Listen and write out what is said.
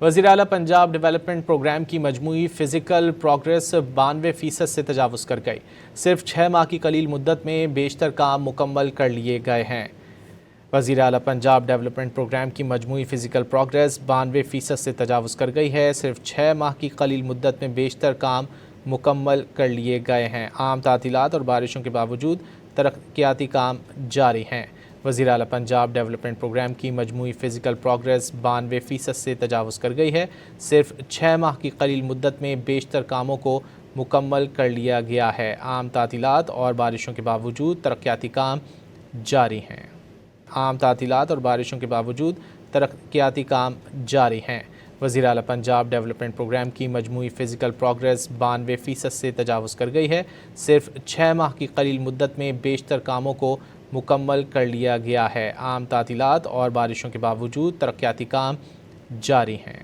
وزیر اعلیٰ Punjab development programme کی مجموعی فزیکل پروگریس 92% سے تجاوز کر گئی۔ صرف 6 ماہ کی قلیل مدت میں بیشتر کام مکمل کر لیے گئے ہیں۔ وزیر اعلیٰ پنجاب ڈیولپمنٹ پروگرام کی مجموعی فزیکل پروگریس 92% سے تجاوز کر گئی ہے۔ صرف 6 ماہ کی قلیل مدت میں بیشتر کام مکمل کر لیے گئے ہیں۔ عام تعطیلات اور بارشوں کے باوجود ترقیاتی کام جاری ہیں۔ وزیر اعلیٰ پنجاب ڈیولپمنٹ پروگرام کی مجموعی فزیکل پروگریس 92% سے تجاوز کر گئی ہے۔ صرف 6 ماہ کی قلیل مدت میں بیشتر کاموں کو مکمل کر لیا گیا ہے۔ عام تعطیلات اور بارشوں کے باوجود ترقیاتی کام جاری ہیں۔ عام تعطیلات اور بارشوں کے باوجود ترقیاتی کام جاری ہیں۔ وزیر اعلیٰ پنجاب ڈیولپمنٹ پروگرام کی مجموعی فزیکل پروگریس 92% سے تجاوز کر گئی ہے۔ صرف 6 ماہ کی قلیل مدت میں بیشتر کاموں کو مکمل کر لیا گیا ہے۔ عام تعطیلات اور بارشوں کے باوجود ترقیاتی کام جاری ہیں۔